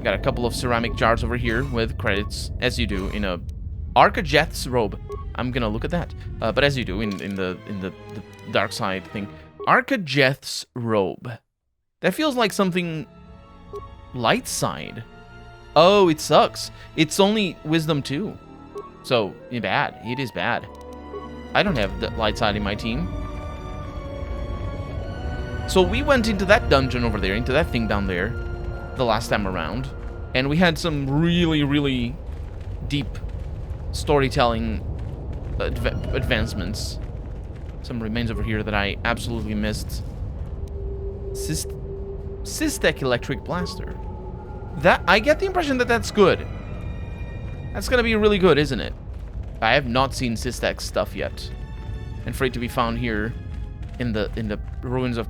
Got a couple of ceramic jars over here with credits, as you do in a Arcajeth's robe. I'm gonna look at that. But as you do in the dark side thing. Arcajeth's robe. That feels like something light side. Oh, it sucks. It's only wisdom 2. So, bad. It is bad. I don't have the light side in my team. So we went into that dungeon over there, into that thing down there, the last time around. And we had some really, really deep storytelling advancements. Some remains over here that I absolutely missed. Systech Electric Blaster. That, I get the impression that that's good. That's gonna be really good, isn't it? I have not seen Systech stuff yet. And for it to be found here in the ruins of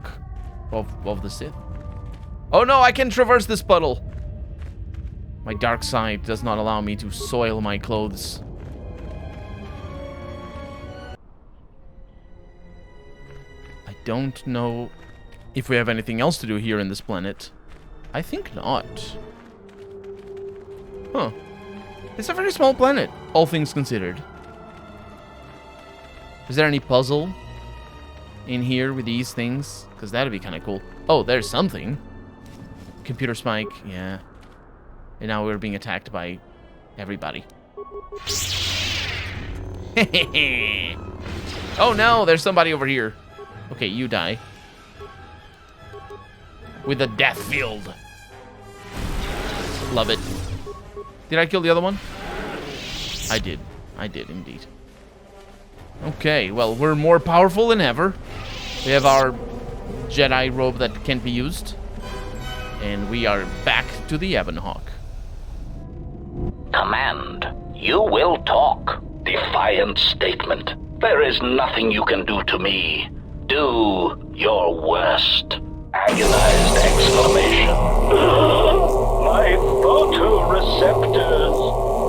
the Sith. Oh no, I can traverse this puddle. My dark side does not allow me to soil my clothes. I don't know if we have anything else to do here in this planet. I think not. Huh. It's a very small planet, all things considered. Is there any puzzle in here with these things? Because that'd be kind of cool. Oh, there's something. Computer spike, yeah. And now we're being attacked by everybody. Oh no, there's somebody over here. Okay, you die. With a death field. Love it. Did I kill the other one? I did. I did indeed. Okay, well, we're more powerful than ever. We have our Jedi robe that can't be used. And we are back to the Ebonhawk. Command, you will talk. Defiant statement. There is nothing you can do to me. Do your worst. Agonized exclamation. My photoreceptors!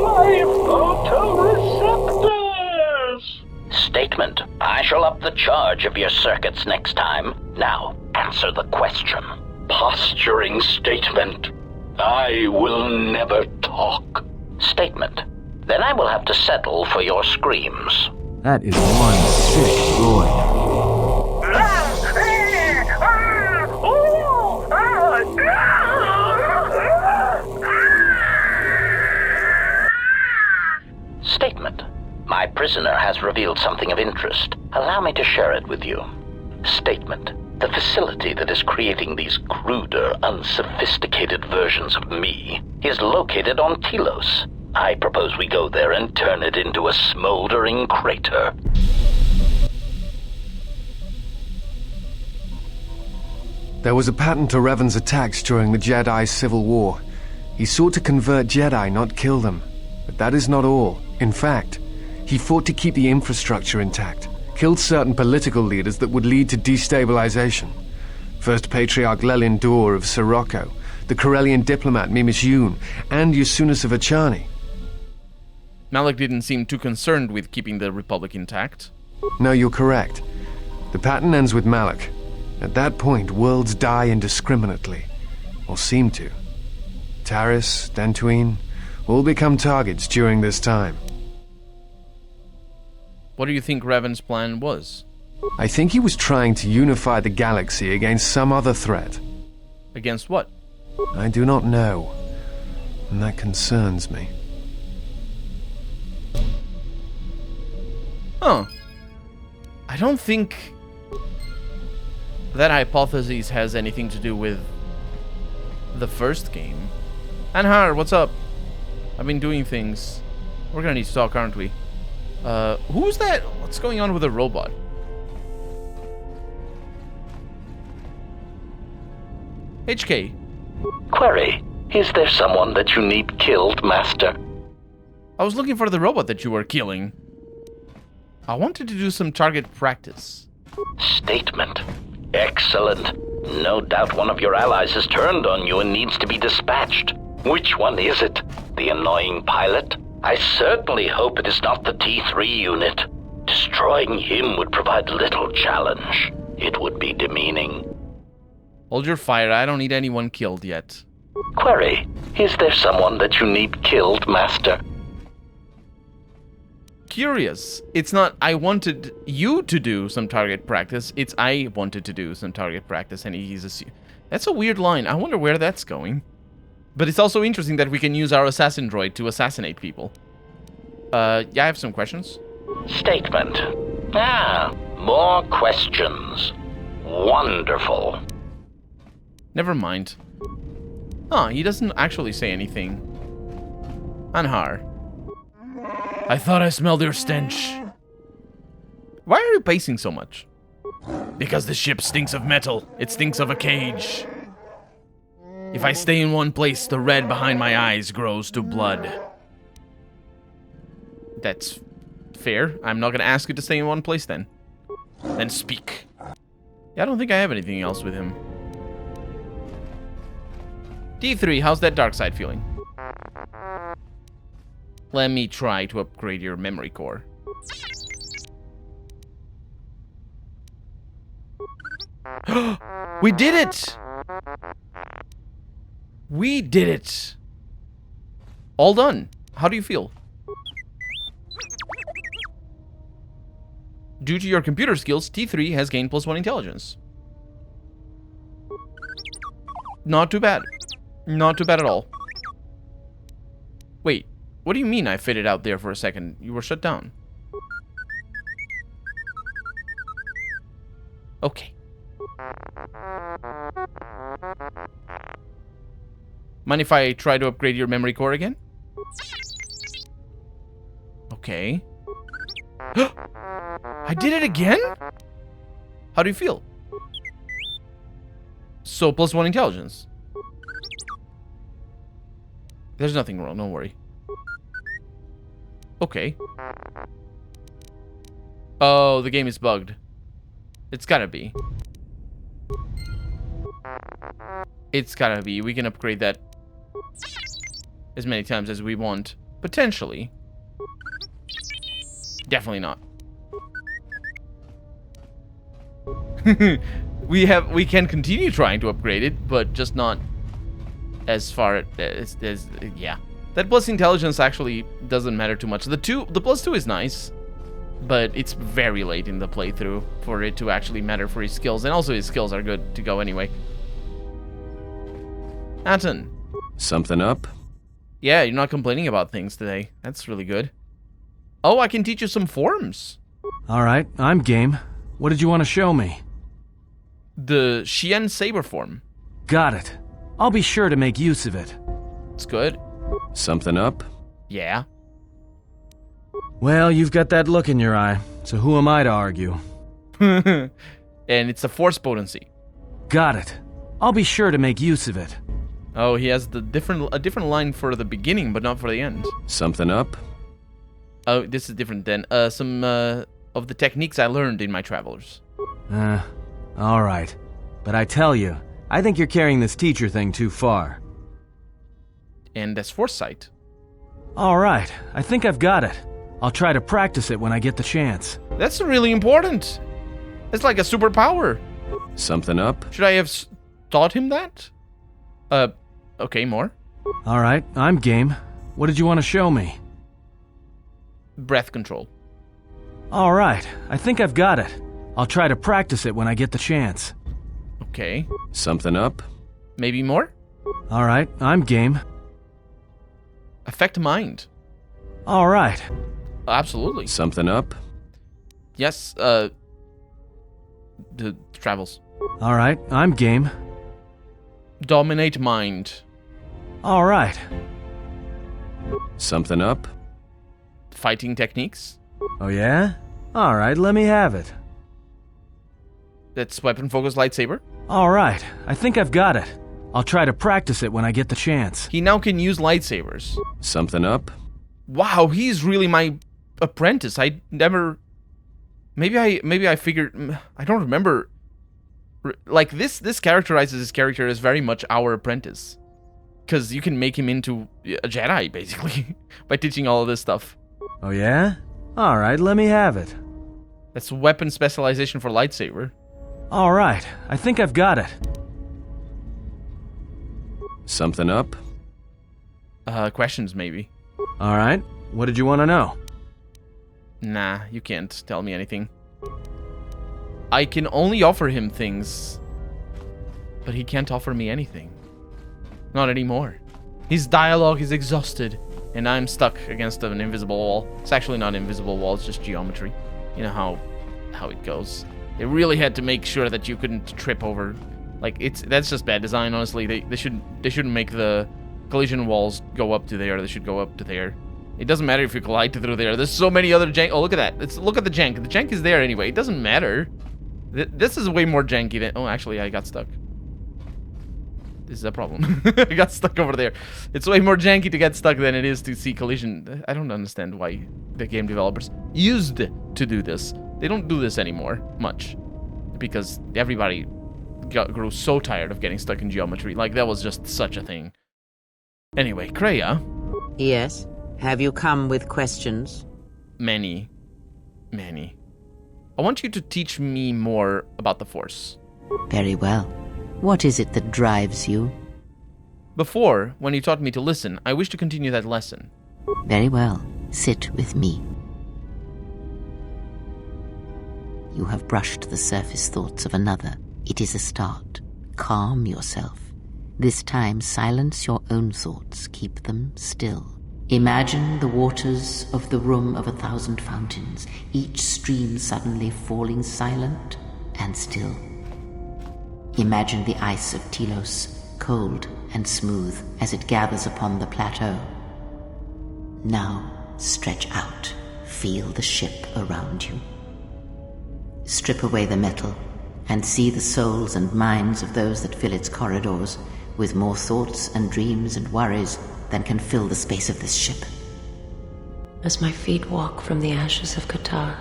My photoreceptors! Statement. I shall up the charge of your circuits next time. Now, answer the question. Posturing statement. I will never talk. Statement. Then I will have to settle for your screams. That is one sick droid. Statement. My prisoner has revealed something of interest. Allow me to share it with you. Statement. The facility that is creating these cruder, unsophisticated versions of me is located on Telos. I propose we go there and turn it into a smoldering crater. There was a pattern to Revan's attacks during the Jedi Civil War. He sought to convert Jedi, not kill them. But that is not all. In fact, he fought to keep the infrastructure intact, killed certain political leaders that would lead to destabilization. First Patriarch Lelin Dur of Sirocco, the Corellian diplomat Mimis Yoon, and Yusunis of Achani. Malak didn't seem too concerned with keeping the Republic intact. No, you're correct. The pattern ends with Malak. At that point, worlds die indiscriminately, or seem to. Taris, Dantooine, all become targets during this time. What do you think Revan's plan was? I think he was trying to unify the galaxy against some other threat. Against what? I do not know, and that concerns me. Huh. I don't think that hypothesis has anything to do with the first game. Anhar, what's up? I've been doing things. We're gonna need to talk, aren't we? Who's that? What's going on with the robot? HK. Query. Is there someone that you need killed, Master? I was looking for the robot that you were killing. I wanted to do some target practice. Statement. Excellent. No doubt one of your allies has turned on you and needs to be dispatched. Which one is it? The annoying pilot? I certainly hope it is not the T3 unit. Destroying him would provide little challenge. It would be demeaning. Hold your fire, I don't need anyone killed yet. Query, is there someone that you need killed, Master? Curious. It's not I wanted you to do some target practice, it's I wanted to do some target practice, and that's a weird line. I wonder where that's going. But it's also interesting that we can use our assassin droid to assassinate people. Yeah, I have some questions. Statement. More questions. Wonderful. Never mind. Huh, he doesn't actually say anything. Anhar. I thought I smelled your stench. Why are you pacing so much? Because the ship stinks of metal. It stinks of a cage. If I stay in one place, the red behind my eyes grows to blood. That's fair. I'm not gonna ask you to stay in one place then. Then speak. Yeah, I don't think I have anything else with him. D3, how's that dark side feeling? Let me try to upgrade your memory core. We did it! We did it! All done. How do you feel? Due to your computer skills, T3 has gained +1 intelligence. Not too bad. Not too bad at all. Wait, what do you mean I faded out there for a second? You were shut down. Okay. Mind if I try to upgrade your memory core again? Okay. I did it again? How do you feel? So, +1 intelligence. There's nothing wrong, don't worry. Okay. Oh, the game is bugged. It's gotta be. It's gotta be. We can upgrade that as many times as we want. Potentially. Definitely not. We can continue trying to upgrade it, but just not as far as yeah. That plus intelligence actually doesn't matter too much. The +2 is nice, but it's very late in the playthrough for it to actually matter for his skills, and also his skills are good to go anyway. Atten. Something up? Yeah, you're not complaining about things today. That's really good. Oh, I can teach you some forms. Alright, I'm game. What did you want to show me? The Xian Saber form. Got it. I'll be sure to make use of it. It's good. Something up? Yeah. Well, you've got that look in your eye, so who am I to argue? And it's a force potency. Got it. I'll be sure to make use of it. Oh, he has a different line for the beginning, but not for the end. Something up? Oh, this is different then. Some of the techniques I learned in my travels. Alright. But I tell you, I think you're carrying this teacher thing too far. And that's foresight. Alright, I think I've got it. I'll try to practice it when I get the chance. That's really important. It's like a superpower. Something up? Should I have taught him that? Okay, more. Alright, I'm game. What did you want to show me? Breath control. Alright, I think I've got it. I'll try to practice it when I get the chance. Okay. Something up? Maybe more? Alright, I'm game. Affect mind. Alright. Absolutely. Something up? Yes, the travels. Alright, I'm game. Dominate mind. Alright. Something up? Fighting techniques. Oh yeah? Alright, let me have it. That's weapon focus lightsaber. Alright, I think I've got it. I'll try to practice it when I get the chance. He now can use lightsabers. Something up? Wow, he's really my apprentice. I never... Maybe I figured... I don't remember... Like, this characterizes his character as very much our apprentice. Because you can make him into a Jedi, basically, by teaching all of this stuff. Oh yeah? Alright, let me have it. That's weapon specialization for lightsaber. Alright, I think I've got it. Something up? Questions, maybe. All right. What did you want to know? Nah, you can't tell me anything. I can only offer him things, but he can't offer me anything. Not anymore. His dialogue is exhausted, and I'm stuck against an invisible wall. It's actually not an invisible wall, it's just geometry. You know how it goes. They really had to make sure that you couldn't trip over. Like, that's just bad design, honestly. They shouldn't make the collision walls go up to there. They should go up to there. It doesn't matter if you collide through there. There's so many other jank. Oh, look at that. Look at the jank. The jank is there anyway. It doesn't matter. This is way more janky than... Oh, actually, I got stuck. This is a problem. I got stuck over there. It's way more janky to get stuck than it is to see collision. I don't understand why the game developers used to do this. They don't do this anymore, much. Because everybody grew so tired of getting stuck in geometry. Like, that was just such a thing. Anyway, Kreia. Yes? Have you come with questions? Many. I want you to teach me more about the Force. Very well. What is it that drives you? Before, when you taught me to listen, I wish to continue that lesson. Very well. Sit with me. You have brushed the surface thoughts of another. It is a start. Calm yourself. This time, silence your own thoughts. Keep them still. Imagine the waters of the room of 1,000 fountains, each stream suddenly falling silent and still. Imagine the ice of Telos, cold and smooth as it gathers upon the plateau. Now, stretch out. Feel the ship around you. Strip away the metal and see the souls and minds of those that fill its corridors with more thoughts and dreams and worries than can fill the space of this ship. As my feet walk from the ashes of Qatar,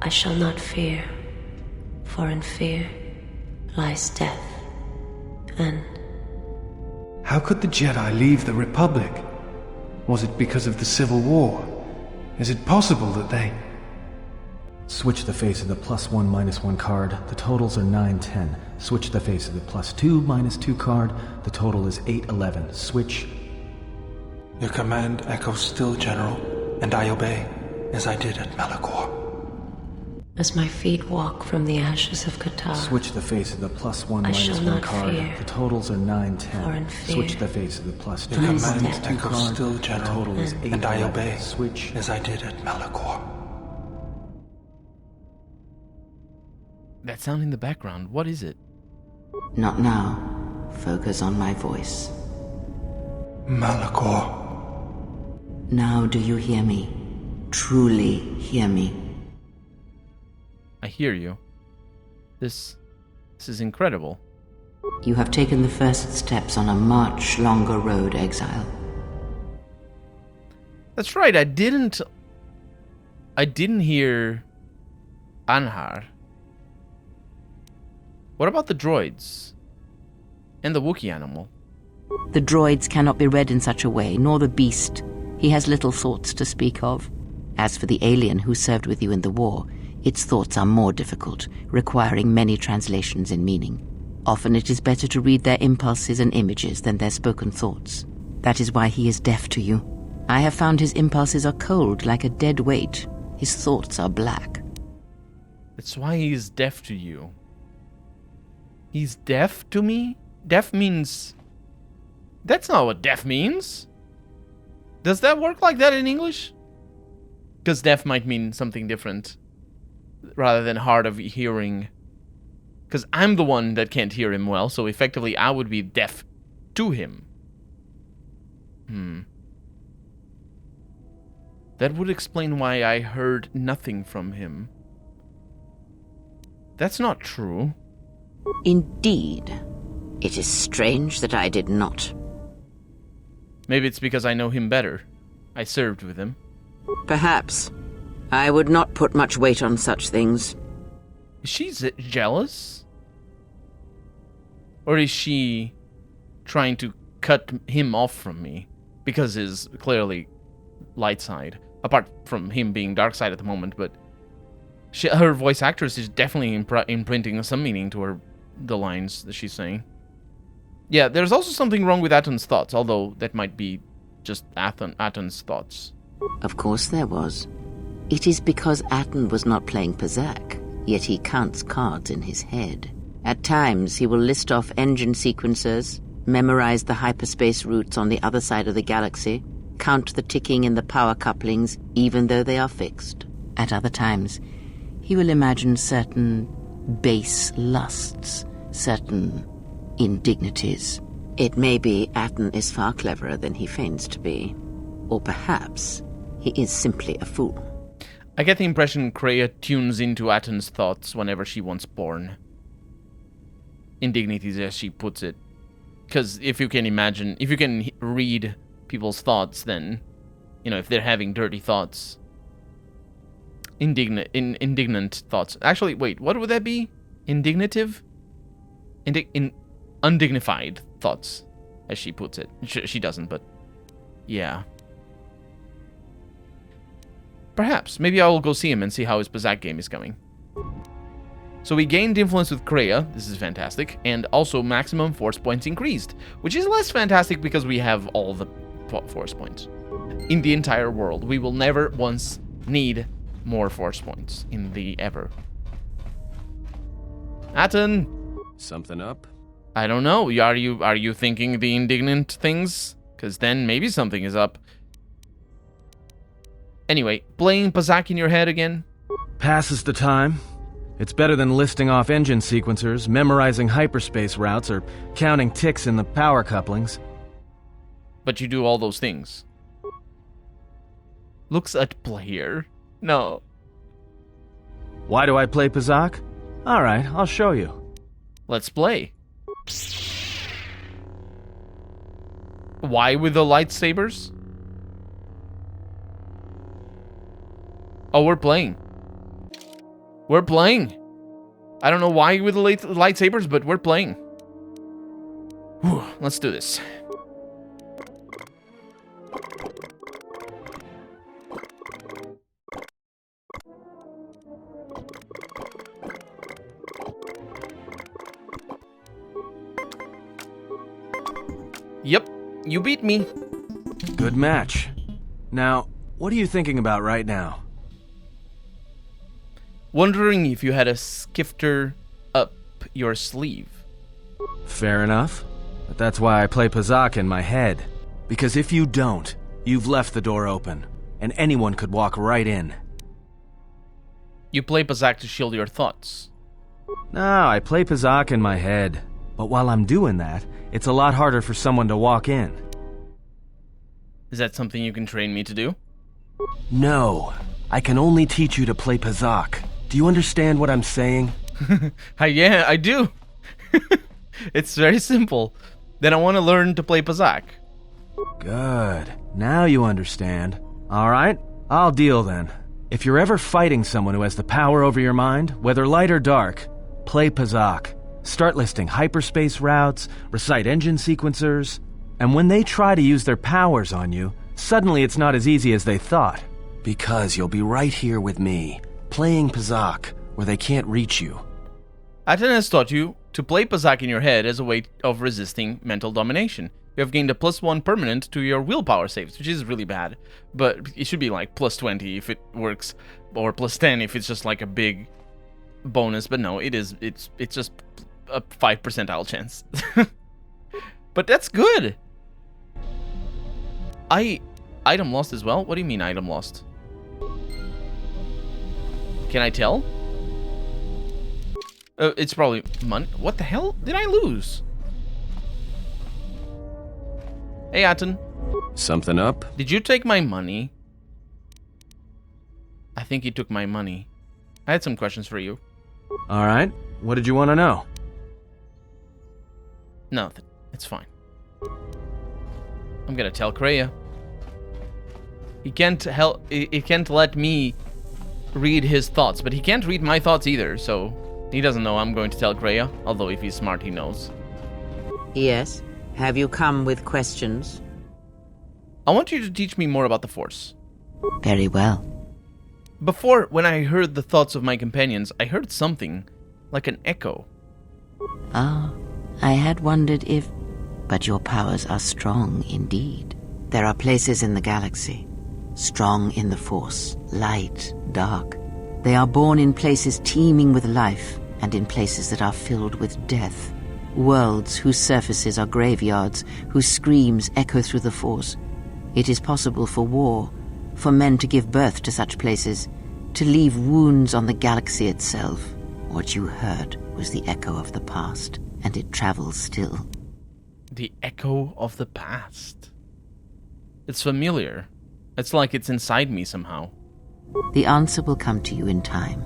I shall not fear, for in fear lies death, and... How could the Jedi leave the Republic? Was it because of the Civil War? Is it possible that they... Switch the face of the +1 -1 card. The totals are 9, 10. Switch the face of the +2 -2 card. The total is 8, 11. Switch. Your command echoes still, General, and I obey, as I did at Malachor. As my feet walk from the ashes of Qatar, Switch the face of the +1 I shall -1 not card. fear, The totals are 9, for 10. in fear Switch the face of the +2 Your command death. -2 echoes card. still, The General, total is 8, and I 11. obey, Switch. as I did at Malachor. That sound in the background, what is it? Not now. Focus on my voice. Malachor. Now do you hear me? Truly hear me? I hear you. This is incredible. You have taken the first steps on a much longer road, exile. That's right, I didn't hear Anhar. What about the droids? And the Wookiee animal? The droids cannot be read in such a way, nor the beast. He has little thoughts to speak of. As for the alien who served with you in the war, its thoughts are more difficult, requiring many translations in meaning. Often it is better to read their impulses and images than their spoken thoughts. That is why he is deaf to you. I have found his impulses are cold, like a dead weight. His thoughts are black. That's why he is deaf to you. He's deaf to me? Deaf means... That's not what deaf means. Does that work like that in English? Because deaf might mean something different, rather than hard of hearing. Because I'm the one that can't hear him well, so effectively I would be deaf to him. That would explain why I heard nothing from him. That's not true. Indeed. It is strange that I did not. Maybe it's because I know him better. I served with him. Perhaps. I would not put much weight on such things. Is she jealous? Or is she trying to cut him off from me? Because he's clearly light side. Apart from him being dark side at the moment, but her voice actress is definitely imprinting some meaning to the lines that she's saying. Yeah, there's also something wrong with Aten's thoughts, although that might be just Aten's thoughts. Of course there was. It is because Aten was not playing Pazak, yet he counts cards in his head. At times, he will list off engine sequencers, memorize the hyperspace routes on the other side of the galaxy, count the ticking in the power couplings, even though they are fixed. At other times, he will imagine certain base lusts, certain indignities. It may be Aten is far cleverer than he feigns to be. Or perhaps he is simply a fool. I get the impression Kreia tunes into Aten's thoughts whenever she wants porn. Indignities, as she puts it. Because if you can read people's thoughts, then, if they're having dirty thoughts, indignant thoughts. Actually, wait, what would that be? Indignative? Undignified thoughts, as she puts it. She doesn't, but yeah. Perhaps. Maybe I will go see him and see how his Pazak game is going. So we gained influence with Kreia, this is fantastic, and also maximum force points increased, which is less fantastic because we have all the force points. In the entire world, we will never once need more force points in the ever. Aten! Something up? I don't know, are you thinking the indignant things? Because then maybe something is up. Anyway, playing Pazak in your head again? Passes the time. It's better than listing off engine sequencers, memorizing hyperspace routes, or counting ticks in the power couplings. But you do all those things. Looks at player. No. Why do I play Pazak? Alright, I'll show you. Let's play. Why with the lightsabers? Oh, we're playing. We're playing. I don't know why with the lightsabers, but we're playing. Whew, let's do this. Yep, you beat me. Good match. Now, what are you thinking about right now? Wondering if you had a skifter up your sleeve. Fair enough. But that's why I play Pazak in my head. Because if you don't, you've left the door open, and anyone could walk right in. You play Pazak to shield your thoughts. No, I play Pazak in my head. But while I'm doing that, it's a lot harder for someone to walk in. Is that something you can train me to do? No. I can only teach you to play Pazak. Do you understand what I'm saying? Yeah, I do. It's very simple. Then I want to learn to play Pazak. Good. Now you understand. Alright, I'll deal then. If you're ever fighting someone who has the power over your mind, whether light or dark, play Pazak. Start listing hyperspace routes, recite engine sequencers, and when they try to use their powers on you, suddenly it's not as easy as they thought. Because you'll be right here with me, playing Pazak, where they can't reach you. Aten has taught you to play Pazak in your head as a way of resisting mental domination. You have gained a +1 permanent to your willpower saves, which is really bad. But it should be like +20 if it works, or +10 if it's just like a big bonus. But no, it's just a 5 percentile chance. But that's good. Item lost as well? What do you mean item lost? Can I tell? It's probably money. What the hell did I lose? Hey, Aten. Something up? Did you take my money? I think you took my money. I had some questions for you. Alright, what did you want to know? Nothing. It's fine. I'm gonna tell Kreia. He can't let me read his thoughts, but he can't read my thoughts either, so he doesn't know I'm going to tell Kreia, although if he's smart, he knows. Yes? Have you come with questions? I want you to teach me more about the Force. Very well. Before, when I heard the thoughts of my companions, I heard something, like an echo. Ah, I had wondered if But your powers are strong indeed. There are places in the galaxy, strong in the Force, light, dark. They are born in places teeming with life, and in places that are filled with death. Worlds whose surfaces are graveyards, whose screams echo through the Force. It is possible for war, for men to give birth to such places, to leave wounds on the galaxy itself. What you heard was the echo of the past, and it travels still. The echo of the past. It's familiar. It's like it's inside me somehow. The answer will come to you in time.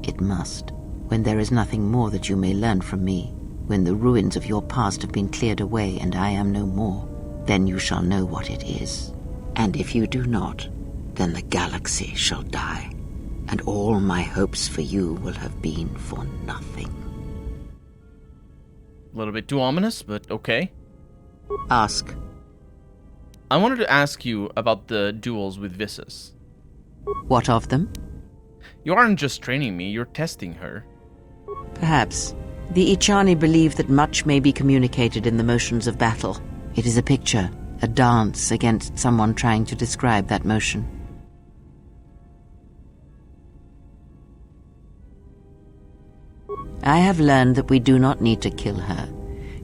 It must. When there is nothing more that you may learn from me, when the ruins of your past have been cleared away and I am no more, then you shall know what it is. And if you do not, then the galaxy shall die, and all my hopes for you will have been for nothing. A little bit too ominous, but okay. Ask. I wanted to ask you about the duels with Visas. What of them? You aren't just training me, you're testing her. Perhaps. The Ichani believe that much may be communicated in the motions of battle. It is a picture, a dance against someone trying to describe that motion. I have learned that we do not need to kill her.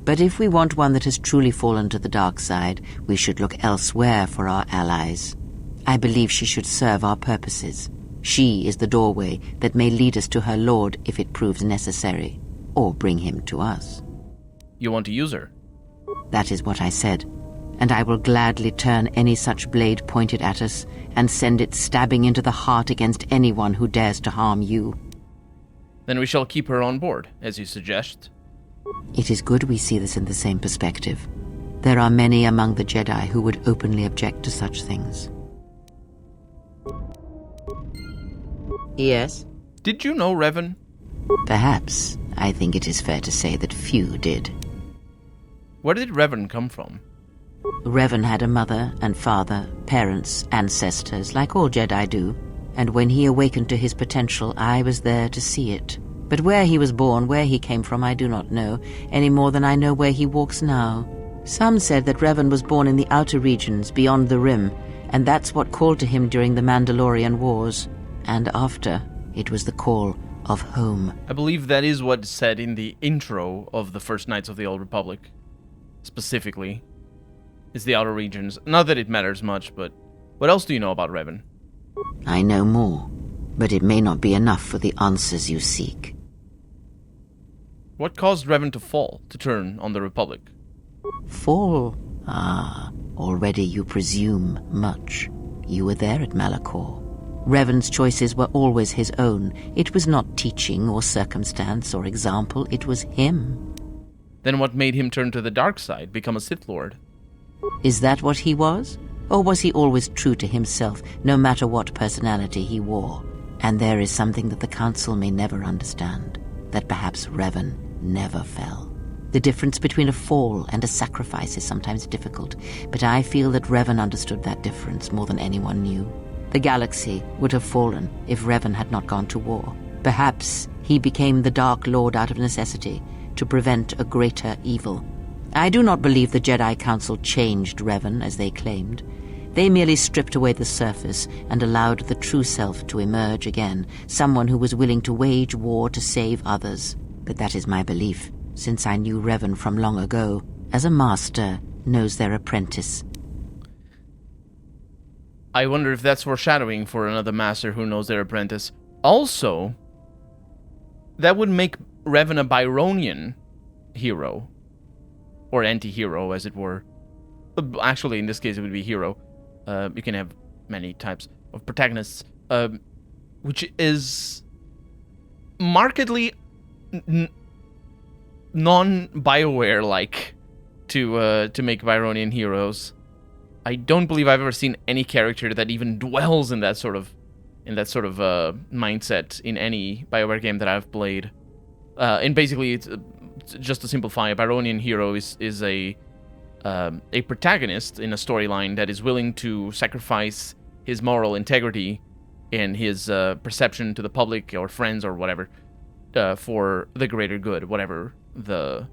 But if we want one that has truly fallen to the dark side, we should look elsewhere for our allies. I believe she should serve our purposes. She is the doorway that may lead us to her lord if it proves necessary, or bring him to us. You want to use her? That is what I said, and I will gladly turn any such blade pointed at us and send it stabbing into the heart against anyone who dares to harm you. Then we shall keep her on board, as you suggest. It is good we see this in the same perspective. There are many among the Jedi who would openly object to such things. Yes? Did you know Revan? Perhaps. I think it is fair to say that few did. Where did Revan come from? Revan had a mother and father, parents, ancestors, like all Jedi do. And when he awakened to his potential, I was there to see it. But where he was born, where he came from, I do not know, any more than I know where he walks now. Some said that Revan was born in the outer regions, beyond the Rim, and that's what called to him during the Mandalorian Wars. And after, it was the call of home. I believe that is what's said in the intro of the first Knights of the Old Republic. Specifically, it's the outer regions. Not that it matters much, but what else do you know about Revan? I know more, but it may not be enough for the answers you seek. What caused Revan to fall, to turn on the Republic? Fall? Ah, already you presume much. You were there at Malachor. Revan's choices were always his own. It was not teaching or circumstance or example, it was him. Then what made him turn to the dark side, become a Sith Lord? Is that what he was? Or was he always true to himself, no matter what personality he wore? And there is something that the Council may never understand, that perhaps Revan never fell. The difference between a fall and a sacrifice is sometimes difficult, but I feel that Revan understood that difference more than anyone knew. The galaxy would have fallen if Revan had not gone to war. Perhaps he became the Dark Lord out of necessity, to prevent a greater evil. I do not believe the Jedi Council changed Revan as they claimed. They merely stripped away the surface and allowed the true self to emerge again, someone who was willing to wage war to save others. But that is my belief, since I knew Revan from long ago, as a master knows their apprentice. I wonder if that's foreshadowing for another master who knows their apprentice. Also, that would make Revan a Byronian hero. Or anti-hero, as it were. Actually, in this case, it would be hero. You can have many types of protagonists. Which is markedly non-BioWare-like to make Byronian heroes. I don't believe I've ever seen any character that even dwells in that sort of mindset in any BioWare game that I've played. And basically, it's just to simplify, a Byronian hero is a protagonist in a storyline that is willing to sacrifice his moral integrity and his perception to the public or friends or whatever for the greater good, whatever the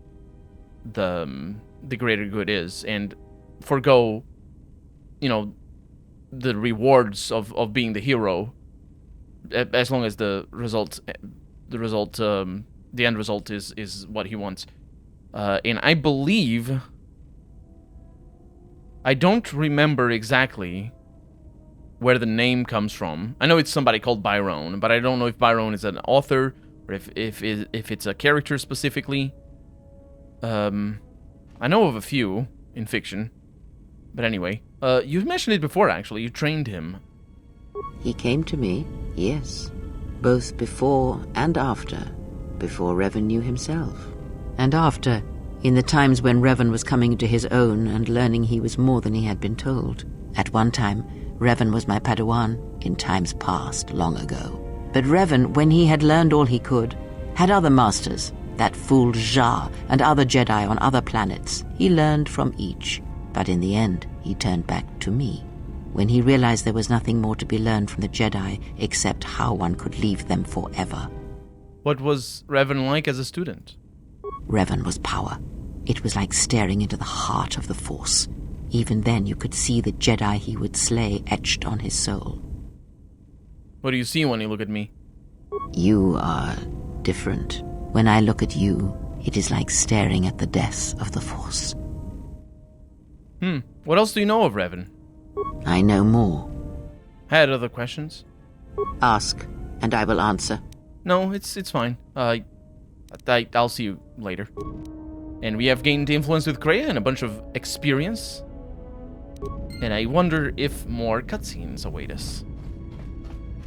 the greater good is, and forgo, you know, the rewards of being the hero, as long as the end result is what he wants. And I believe, I don't remember exactly where the name comes from. I know it's somebody called Byron, but I don't know if Byron is an author or if it's a character specifically. I know of a few in fiction, but anyway, you mentioned it before. Actually, you trained him. He came to me, yes, both before and after. Before Revan knew himself, and after, in the times when Revan was coming to his own and learning he was more than he had been told. At one time, Revan was my Padawan, in times past, long ago. But Revan, when he had learned all he could, had other masters, that fool Jar and other Jedi on other planets. He learned from each, but in the end, he turned back to me. When he realized there was nothing more to be learned from the Jedi except how one could leave them forever. What was Revan like as a student? Revan was power. It was like staring into the heart of the Force. Even then you could see the Jedi he would slay etched on his soul. What do you see when you look at me? You are different. When I look at you, it is like staring at the death of the Force. What else do you know of Revan? I know more. Had other questions? Ask, and I will answer. No, it's fine. I'll see you later. And we have gained influence with Kreia and a bunch of experience. And I wonder if more cutscenes await us.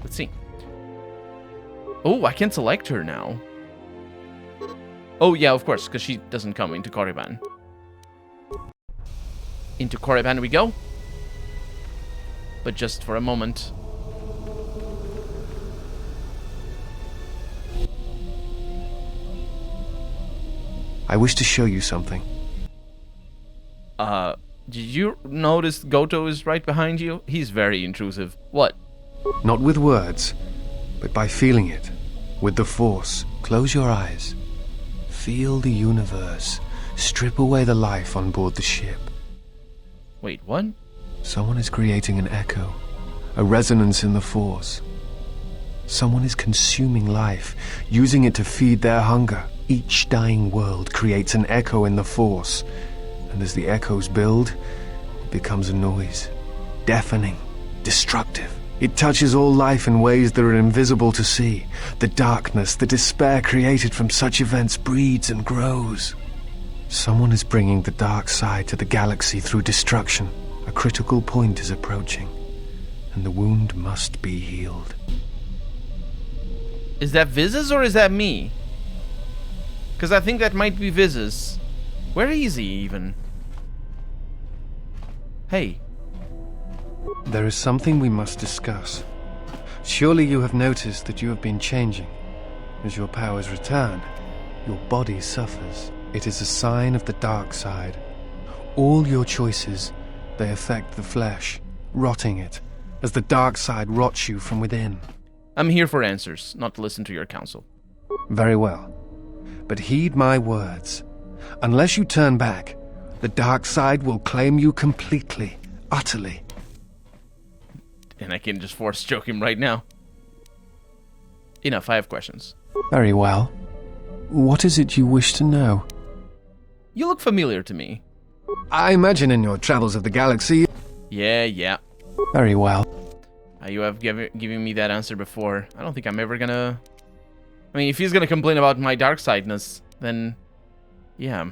Let's see. Oh, I can select her now. Oh, yeah, of course, because she doesn't come into Korriban. Into Korriban we go. But just for a moment. I wish to show you something. Did you notice Goto is right behind you? He's very intrusive. What? Not with words, but by feeling it. With the Force. Close your eyes. Feel the universe. Strip away the life on board the ship. Wait, what? Someone is creating an echo. A resonance in the Force. Someone is consuming life, using it to feed their hunger. Each dying world creates an echo in the Force. And as the echoes build, it becomes a noise. Deafening. Destructive. It touches all life in ways that are invisible to see. The darkness, the despair created from such events breeds and grows. Someone is bringing the dark side to the galaxy through destruction. A critical point is approaching, and the wound must be healed. Is that Viz's or is that me? Because I think that might be Viz's. Where is he even? Hey. There is something we must discuss. Surely you have noticed that you have been changing. As your powers return, your body suffers. It is a sign of the dark side. All your choices, they affect the flesh, rotting it, as the dark side rots you from within. I'm here for answers, not to listen to your counsel. Very well. But heed my words. Unless you turn back, the dark side will claim you completely, utterly. And I can just force choke him right now. Enough, I have questions. Very well. What is it you wish to know? You look familiar to me. I imagine in your travels of the galaxy... Yeah. Very well. You have given me that answer before. I don't think I'm ever gonna... I mean, if he's gonna complain about my dark sideness, then... yeah,